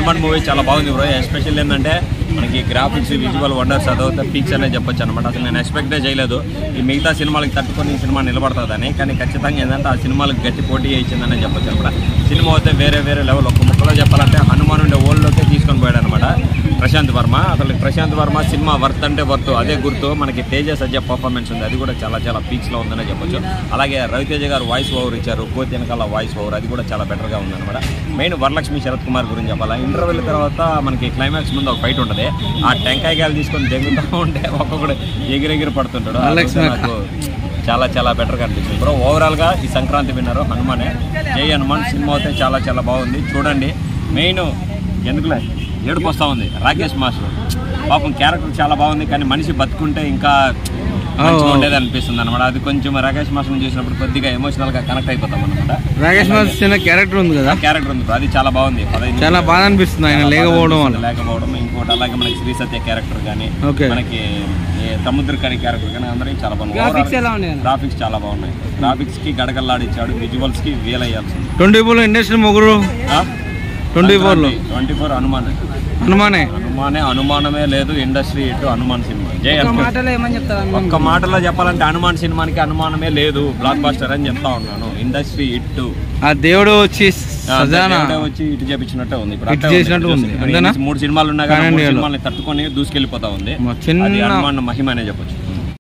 Hanuman movie చాలా బాగుంది bro. Special ఏంటంటే మనకి గ్రాఫిక్స్, విజువల్ వండర్స్ అదొక పీక్స్ అనే చెప్పొచ్చు అనమాట. అసలు నేను ఎక్స్పెక్టే చేయలేదు ఈ మిగతా సినిమాలకి తట్టుకొని ఈ సినిమా నిలబడుతుందని. కానీ ఖచ్చితంగా ఏంటంటే ఆ సినిమాలకు గట్టి పోటీ ఇచ్చిందనే చెప్పొచ్చు అనమాట. సినిమా అయితే వేరే లెవెల్. ఒక్క ముక్కలో చెప్పాలంటే హనుమాన్ ఉండే ఓల్డ్లోకే తీసుకొని పోయాడు అనమాట ప్రశాంత్ వర్మ. అసలు ప్రశాంత్ వర్మ సినిమా వర్త్ అంటే వర్త్, అదే గుర్తు. మనకి తేజ సజ్జ పర్ఫార్మెన్స్ ఉంది, అది కూడా చాలా పీక్స్లో ఉందనే చెప్పొచ్చు. అలాగే రవితేజ గారు వాయిస్ ఓవర్ ఇచ్చారు, కోతి వెనకాల వాయిస్ ఓవర్, అది కూడా చాలా బెటర్గా ఉందన్నమాట. మెయిన్ వరలక్ష్మి శరత్ కుమార్ గురించి చెప్పాలా. ఇంటర్వెల్ తర్వాత మనకి క్లైమాక్స్ ముందు ఒక ఫైట్ ఉంటుంది. ఆ టెంకాయకాయలు తీసుకొని దెంగుతూ ఉంటే ఒక్కొక్కడు ఎగిరెగిరి పడుతుంటాడు. నాకు చాలా బెటర్గా అనిపిస్తుంది బ్రో. ఓవరాల్గా ఈ సంక్రాంతి విన్నరు హనుమానే. జై హనుమాన్. సినిమా అయితే చాలా బాగుంది, చూడండి. మెయిన్ ఎందుకులే ఏడుపు వస్తూ ఉంది రాకేష్ మాస్టర్ పాపం. క్యారెక్టర్ చాలా బాగుంది, కానీ మనిషి బతుకుంటే ఇంకా మంచిగా ఉండేది అనిపిస్తుంది అనమాట. అది కొంచెం రాకేష్ మాస్టర్ చూసినప్పుడు కొద్దిగా ఎమోషనల్గా కనెక్ట్ అయిపోతాం అనమాట. రాకేష్ మాస్టర్ చిన్న క్యారెక్టర్ ఉంది కదా, క్యారెక్టర్ ఉంది, అది చాలా బాగుంది. చాలా బాధ అనిపిస్తుంది ఆయన లేకపోవడం. ఇంకోటి అలాగే మనకి శ్రీ సత్య క్యారెక్టర్ కానీ, మనకి సముద్రకని క్యారెక్టర్ కానీ అందరికీ చాలా బాగుంది. గ్రాఫిక్స్ చాలా బాగున్నాయి. గ్రాఫిక్స్ కి గడగల్లాడిచ్చాడు, విజువల్స్ కి వేలయ్యాల్సింది. 24 ఇండస్ట్రీ మొగుడు 24 హనుమానే. అనుమానమే లేదు. ఇండస్ట్రీ ఇటు హనుమాన్ సినిమా. జై ఒక్క మాటలో చెప్పాలంటే హనుమాన్ సినిమానికి అనుమానమే లేదు, బ్లాక్ బస్టర్ అని చెప్తా ఉన్నాను. ఇండస్ట్రీ ఇటు ఆ దేవుడు వచ్చి ఇటు చేపించినట్టే ఉంది. ఇప్పుడు 3 సినిమాలు ఉన్నాయి కానీ 3 సినిమాలని తట్టుకొని దూసుకెళ్లిపోతా ఉంది. హనుమాన్ మహిమ అనే చెప్పొచ్చు.